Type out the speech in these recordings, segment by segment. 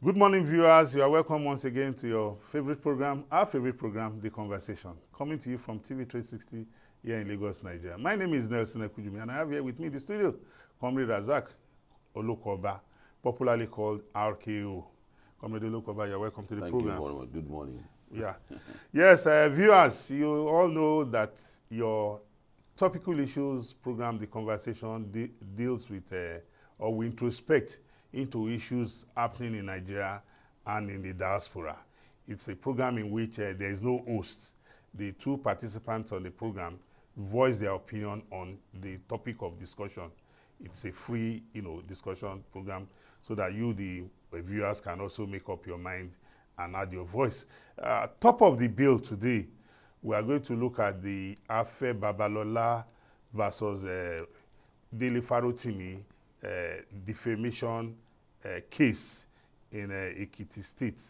Good morning, viewers. You are welcome once again to your favorite program, our favorite program, The Conversation, coming to you from TV 360 here in Lagos, Nigeria. My name is Nelson Ekujumi, and I have here with me in the studio, Comrade Razak Olokoba, popularly called RKO. Comrade Olokoba, you're welcome to the program. Thank you very much. Good morning. Yeah. Yes, viewers, you all know that your topical issues program, The Conversation, deals with or we introspect into issues happening in Nigeria and in the diaspora. It's a program in which there is no host. The two participants on the program voice their opinion on the topic of discussion. It's a free, discussion program so that you, the viewers, can also make up your mind and add your voice. Top of the bill today, we are going to look at the Babalola versus Dele Farotimi defamation case in Ekiti State.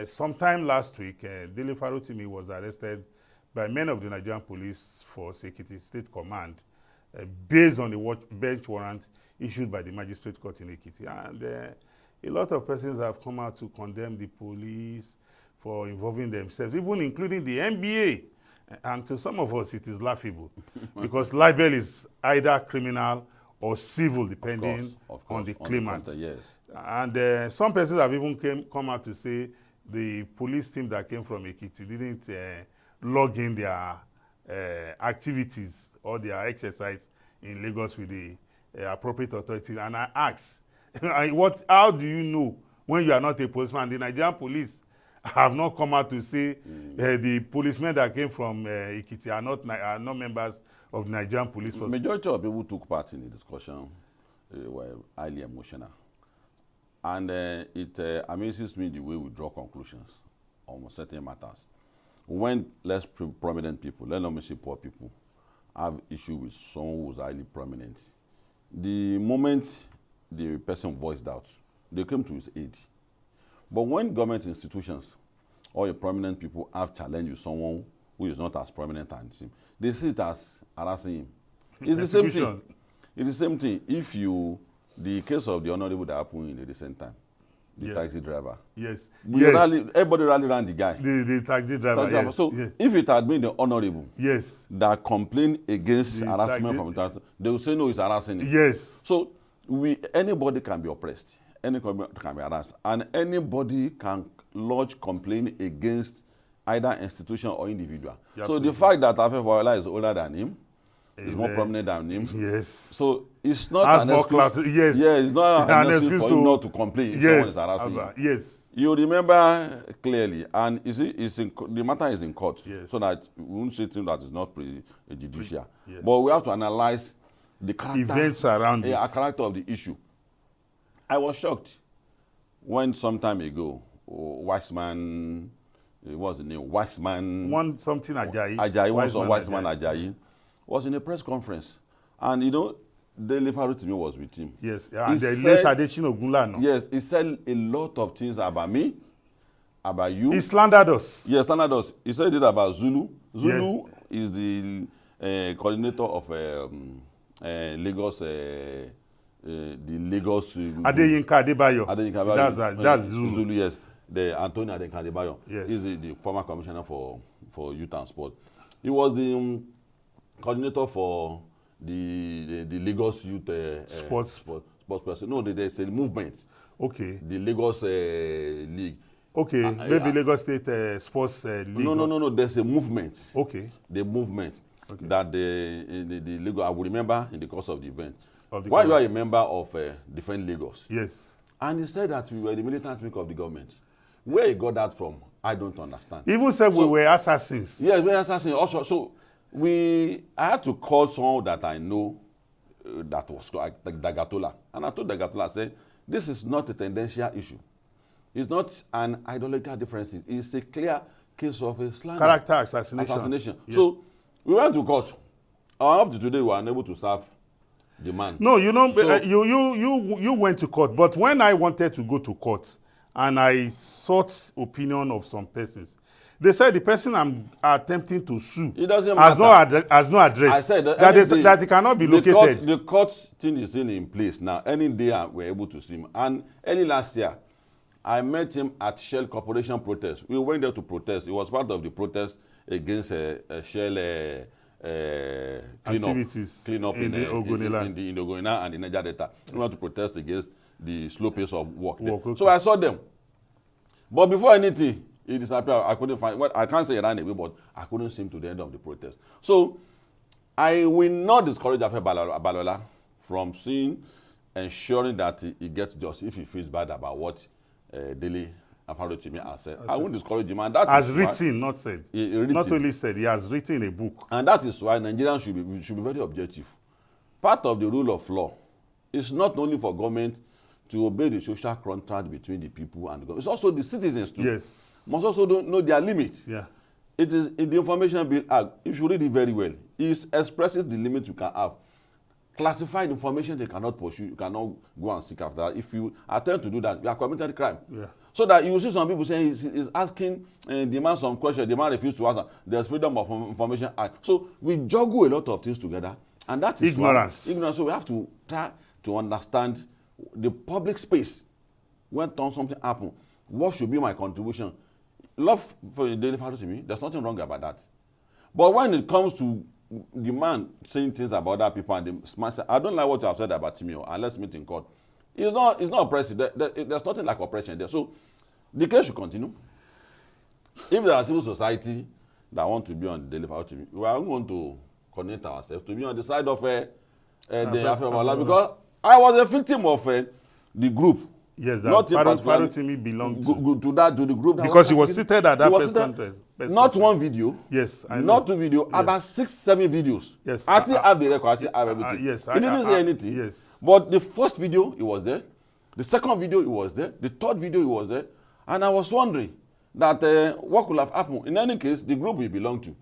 Sometime last week, Dele Farotimi was arrested by men of the Nigerian Police Force, Ekiti State Command, based on the bench warrant issued by the Magistrate Court in Ekiti. And a lot of persons have come out to condemn the police for involving themselves, even including the NBA. And to some of us, it is laughable because libel is either criminal or civil, depending of course, on the claimant. Yes. And some persons have even come out to say the police team that came from Ekiti didn't log in their activities or their exercise in Lagos with the appropriate authorities. And I asked, how do you know when you are not a policeman? The Nigerian police have not come out to say the policemen that came from Ekiti are not members of the Nigerian police force. Majority of people who took part in the discussion were highly emotional. And it amazes me the way we draw conclusions on certain matters. When less prominent people, let me say poor people, have issue with someone who's highly prominent, the moment the person voiced out, they came to his aid. But when government institutions or your prominent people have challenged with someone who is not as prominent as him, they see it as harassing him. It's the same thing. It's the same thing. If the case of the honorable that happened in the recent time, the taxi driver. Yes. Everybody rallied around the guy. The taxi driver. Yes. So if it had been the honorable that complained against harassment from the they would say no, it's harassing him. Yes. So anybody can be oppressed, anybody can be harassed, and anybody can lodge complaint against either institution or individual. So the fact that Babalola is older than him, is more prominent than him. Yes. So it's not an excuse. Yes. Yeah, it's not an excuse for him not to complain if someone is harassing him. Yes. You remember clearly, and the matter is in court, so that we won't say things that is not prejudicial. But we have to analyze the character, events around it. Character of the issue. I was shocked when some time ago, Wiseman, what's the name? Wiseman. Ajayi. Wiseman Ajayi was in a press conference. And Dele Farotimi was with him. Yes, and the late Adesina Ogunlana. Yes, he said a lot of things about me, about you. He slandered us. Yes, slandered us. He said it about Zulu. Zulu is the coordinator of Lagos, the Lagos. Adeyinka Adebayo. That's Zulu. Zulu, yes. The Antonio Adeyinka Adebayo. Yes. He's the former commissioner for youth and sport. He was the coordinator for the Lagos Youth sports person. No, there's a movement. Okay. The Lagos League. Okay, maybe Lagos State Sports League. No. There's a movement. Okay. The movement that the Lagos. I will remember in the course of the event. Why you are a member of Defend Lagos? Yes. And he said that we were the militant wing of the government. Where he got that from, I don't understand. Even said we were assassins. Yes, we were assassins. Also, so I had to call someone that I know that was Dagatola. And I told Dagatola, I said, this is not a tendential issue. It's not an ideological difference. It's a clear case of a slander. Character assassination. Yeah. So we went to court. Up to today, we were unable to serve the man. No, you went to court. But when I wanted to go to court and I sought opinion of some persons, They said the person I'm attempting to sue has no address. I said that it cannot be located. The court thing is still in place now. Any day we're able to see him. And early last year, I met him at Shell Corporation protest. We went there to protest. It was part of the protest against Shell cleanup in the Ogonila and the Niger Delta. We went to protest against the slow pace of work. So I saw them. But before anything, he disappeared. I couldn't find, well, I can't say he ran away, but I couldn't see him to the end of the protest. So I will not discourage Babalola from ensuring that he gets justice if he feels bad about what Dele and Farotimi has said. I won't discourage him. And that has written, not said. Not only said, he has written a book. And that is why Nigerians should be very objective. Part of the rule of law is not only for government to obey the social contract between the people and the government. It's also the citizens too. Yes. Must also know their limits. Yeah. It is in the Information Bill Act. You should read it very well. It expresses the limits you can have. Classified information they cannot pursue. You cannot go and seek after that. If you attempt to do that, you are committing a crime. Yeah. So that you see some people saying he's asking, demand some question, the man refuses to answer. There's Freedom of Information Act. So we juggle a lot of things together, and that is ignorance. Ignorance. So we have to try to understand the public space. When something happens, what should be my contribution? Love for the Dele Farotimi, there's nothing wrong about that. But when it comes to the man saying things about other people and the smart, I don't like what you have said about Timio, and let's meet in court. It's not oppressive. There's nothing like oppression there. So the case should continue. If there are civil society that want to be on the Dele Farotimi, we are going to connect ourselves to be on the side of the Babalola, because I was a victim of the group. Yes, that Farotimi belonged to the group. That because he was seated at that press conference. Not one video. Yes, I know. Not two videos. Yes. About 6-7 videos. Yes, I still have the record. I still have everything. Yes, he didn't say anything. Yes, but the first video, he was there. The second video, he was there. The third video, he was there. And I was wondering that what could have happened. In any case, the group we belong to.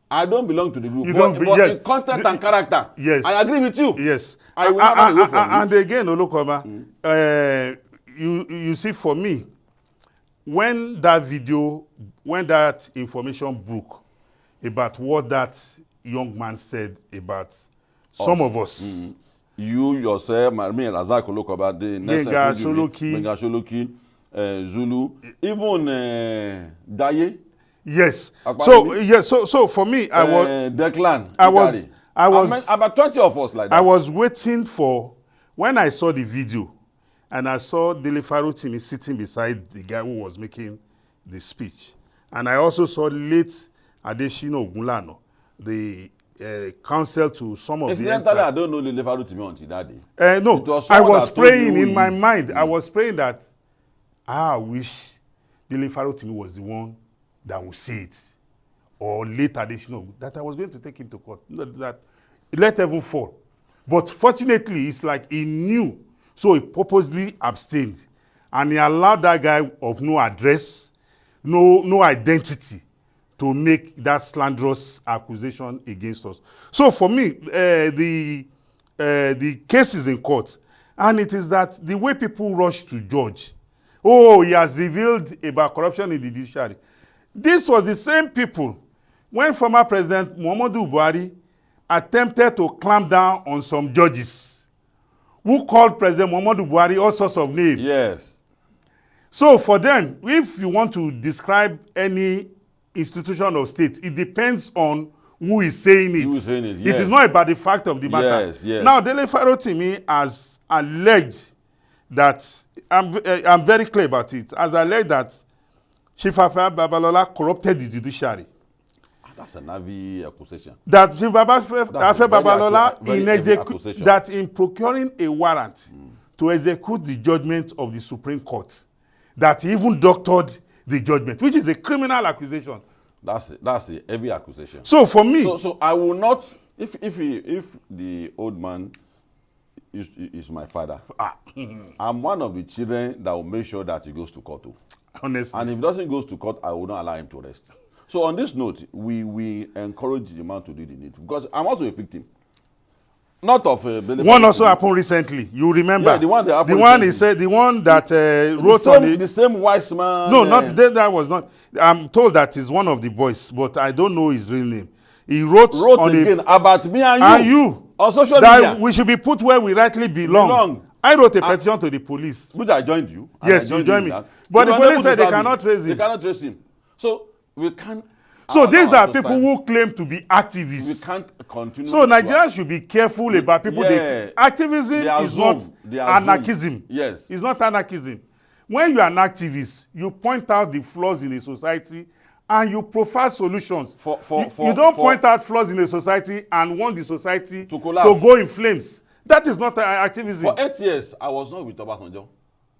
I don't belong to the group. You but yes. in content and character. Yes, I agree with you. Yes, I will not run away from and again, Olokoma, you see, for me, when that information broke about what that young man said about some of us. You yourself, me and Razak Olokoma, the next Menga Sholoki, Zulu, even Daye. Yes. So for me, I was Declan. I was about 20 of us like that. I was waiting for when I saw the video, and I saw Dele Farotimi sitting beside the guy who was making the speech, and I also saw late Adeshina Ogunlano, the counsel to some of the. Incidentally, I don't know Dele Farotimi until that day. No, I was praying in my mind. I was praying that I wish Dele Farotimi was the one that would say it, or later additional, that I was going to take him to court. That let heaven fall. But fortunately, it's like he knew, so he purposely abstained, and he allowed that guy of no address, no identity, to make that slanderous accusation against us. So for me, the case is in court, and it is that the way people rush to judge, he has revealed about corruption in the judiciary. This was the same people when former President Muhammadu Buhari attempted to clamp down on some judges who called President Muhammadu Buhari all sorts of names. Yes. So for them, if you want to describe any institution of state, it depends on who is saying it. Who is saying it, yes. It is not about the fact of the matter. Yes, yes. Now, Dele Farotimi has alleged that, I'm very clear about it, has alleged that Chief Babalola corrupted the judiciary. That's a heavy accusation. That Chief Babalola in procuring a warrant to execute the judgment of the Supreme Court, that he even doctored the judgment, which is a criminal accusation. That's a heavy accusation. So for me, so I will not. If the old man is my father, I'm one of the children that will make sure that he goes to court too. Honestly. And if he doesn't go to court, I will not allow him to rest. So on this note, we encourage the man to do the need, because I'm also a victim. Not of one also happened recently. You remember? Yeah, the one that happened. The one he said, the one that wrote on it. The same wise man. No, not that was not. I'm told that is one of the boys, but I don't know his real name. He wrote on again about me and you. And you. On social media. We should be put where we rightly belong. I wrote a petition to the police. Which I joined you. Yes, you joined me. But the police said they cannot trace him. They cannot trace him. So we can't. So these are people who claim to be activists. We can't continue. So Nigerians should be careful about people. Activism is not anarchism. Yes. It's not anarchism. When you are an activist, you point out the flaws in the society and you profile solutions. You don't point out flaws in the society and want the society to go in flames. That is not activism. For 8 years, I was not with Obasanjo.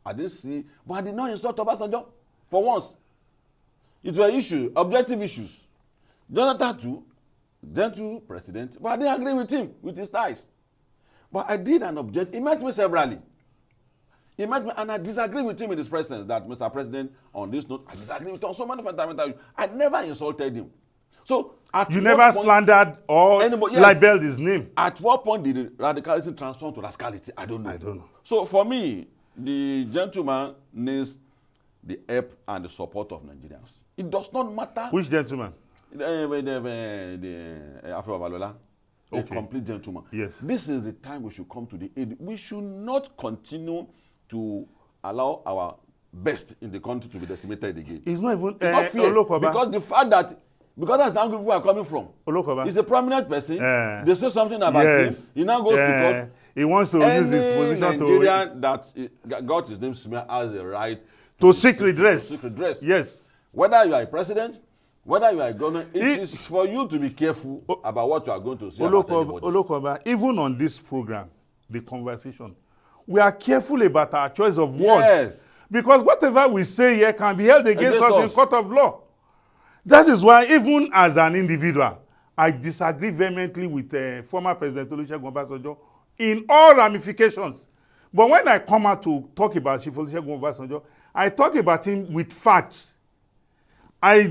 I didn't see, but I did not insult Obasanjo for once. It were issues, objective issues. Jonathan too, gentle president, but I didn't agree with him, with his ties. But I did an object. He met me severally. He met me, and I disagree with him in his presence that, Mr. President, on this note, I disagree with him on so many fundamental issues. I never insulted him. So, you never slandered or libeled his name. At what point did radicalism transform to rascality? I don't know. So, for me, the gentleman needs the help and the support of Nigerians. It does not matter. Which gentleman? The Babalola. A complete gentleman. Yes. This is the time we should come to the aid. We should not continue to allow our best in the country to be decimated again. It's not even not fair, because the fact that that's the angle people are coming from. He's a prominent person. They say something about him. He now goes to court. He wants to use his position Nigerian that got his name smeared has the right to seek redress. To seek redress. Yes. Whether you are a president, whether you are a governor, it is for you to be careful about what you are going to say about anybody. Even on this program, the conversation, we are careful about our choice of words. Yes. Because whatever we say here can be held against us in court of law. That is why, even as an individual, I disagree vehemently with former President Olusegun Obasanjo in all ramifications. But when I come out to talk about Chief Olusegun Obasanjo, I talk about him with facts. I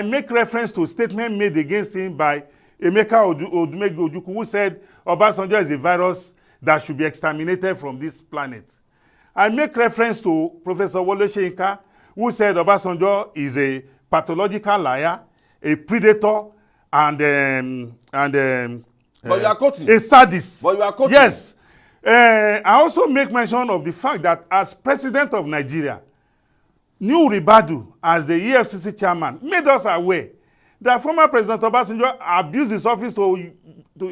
make reference to a statement made against him by Emeka Odumegwu Ojukwu, who said Obasanjo is a virus that should be exterminated from this planet. I make reference to Professor Wole Soyinka, who said Obasanjo is a pathological liar, a predator, and but you are quoting. A sadist. But you are quoting. Yes. I also make mention of the fact that as president of Nigeria, Nuhu Ribadu, as the EFCC chairman, made us aware that former President Obasanjo abused his office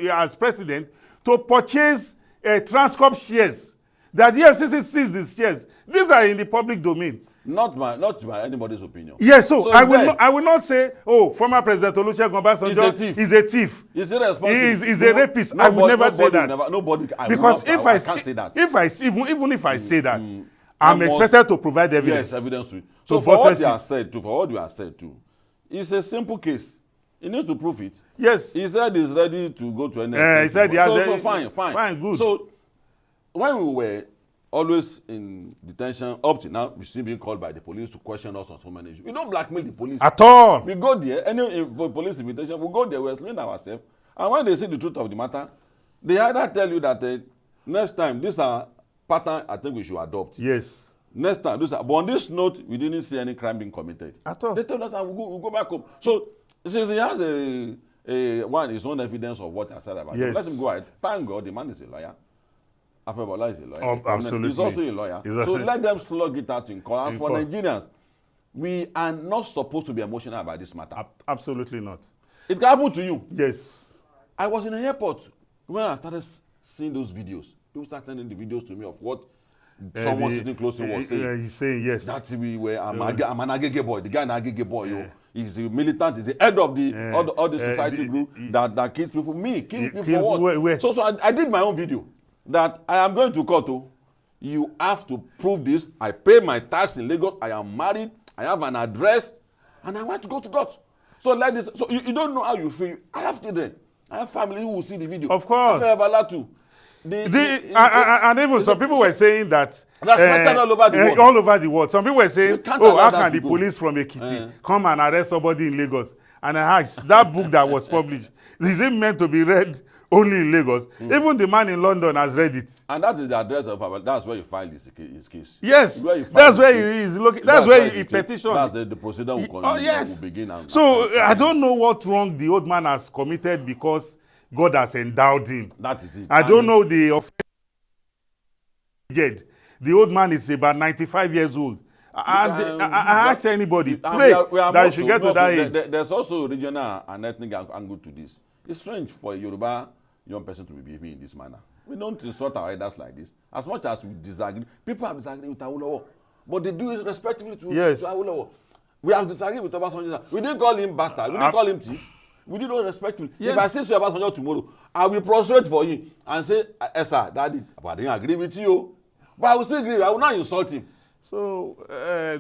as president to purchase Transcorp shares. That the EFCC seized these shares. These are in the public domain. Not by anybody's opinion. Yes, so I will not say, former President Olusegun Obasanjo is a thief. He's irresponsible. He's a rapist. I will never say that. Because I can't say that. Even if I say that, I'm expected to provide evidence. Yes, evidence to it. So for what you have said too, it's a simple case. He needs to prove it. Yes. He said he's ready to go to NSA. He said he has. So fine. Fine, good. So when we were always in detention, up to now, we still being called by the police to question us on so many issues. We don't blackmail the police. At all. We go there, any police invitation, we go there, we explain ourselves. And when they see the truth of the matter, they either tell you that next time, this is a pattern I think we should adopt. Yes. Next time, but on this note, we didn't see any crime being committed. At all. They tell us that we'll go back home. So, since he has his own evidence of what I said about him, let him go ahead. Thank God, the man is a lawyer. Babalola is a lawyer. Absolutely. He's also a lawyer. So let them slug it out in court. And for Nigerians, we are not supposed to be emotional about this matter. Absolutely not. It can happen to you. Yes. I was in the airport when I started seeing those videos. People started sending the videos to me of what someone sitting close to was saying. He's saying yes. That I'm an Agege boy. The guy an Agege boy. Yeah. He's a militant. He's the head of the all the society group that kills people. Kills people for what? So I did my own video. That I am going to court. You have to prove this. I pay my tax in Lagos. I am married. I have an address, and I want to go to court. So like this. So you don't know how you feel. I have children. I have family who will see the video. Of course. I have Babalola too. And even some people were saying that all over the world. All over the world. Some people were saying, how can the police from Ekiti come and arrest somebody in Lagos? And I asked, that book that was published, is it meant to be read only in Lagos? Even the man in London has read it. And that is the address of Babalola. That's where you filed his case. Yes, that's where he is looking. That's where he petitioned. That's the procedure will begin. I don't know what wrong the old man has committed because God has endowed him. That is it. I don't know the offense Dead. The old man is about 95 years old. I ask anybody, pray that you should get to that age. There's also regional and ethnic angle to this. It's strange for a Yoruba young person to be behaving in this manner. We don't insult our elders like this. As much as we disagree, people have disagreed with Awolowo, but they do it respectively to Awolowo. We have disagreed with Obasanjo. We didn't call him bastard. We didn't call him thief. We did not respectfully. Yes. If I say so Obasanjo tomorrow, I will prostrate for him and say, sir, daddy, but I didn't agree with you. But I will still agree. I will not insult him. So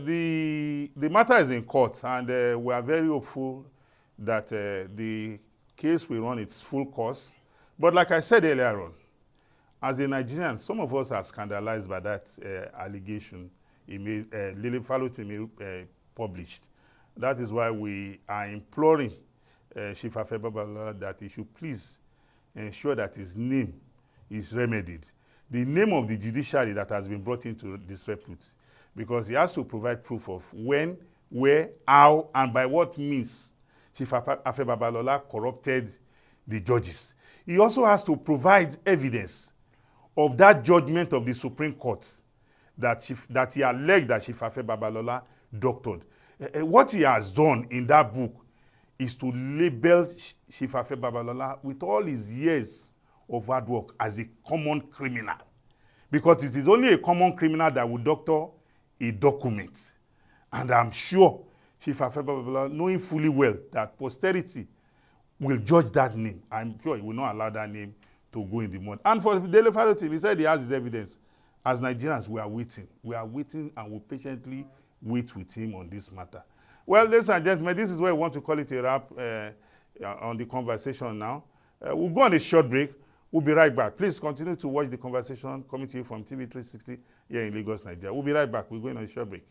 the matter is in court, and we are very hopeful that the case will run its full course. But like I said earlier on, as a Nigerian, some of us are scandalized by that allegation Lele Farotimi published. That is why we are imploring Chief Babalola that he should please ensure that his name is remedied. The name of the judiciary that has been brought into disrepute, because he has to provide proof of when, where, how, and by what means Chief Babalola corrupted the judges. He also has to provide evidence of that judgment of the Supreme Court that he alleged that Chief Babalola doctored. What he has done in that book is to label Chief Babalola with all his years of hard work as a common criminal. Because it is only a common criminal that will doctor a document. And I'm sure Chief Babalola, knowing fully well that posterity will judge that name, I'm sure he will not allow that name to go in the mud. And for Dele Farotimi, he said he has his evidence. As Nigerians, we are waiting. We are waiting and will patiently wait with him on this matter. Well, ladies and gentlemen, this is where we want to call it a wrap on the conversation now. We'll go on a short break. We'll be right back. Please continue to watch the conversation coming to you from TV 360 here in Lagos, Nigeria. We'll be right back. We're going on a short break.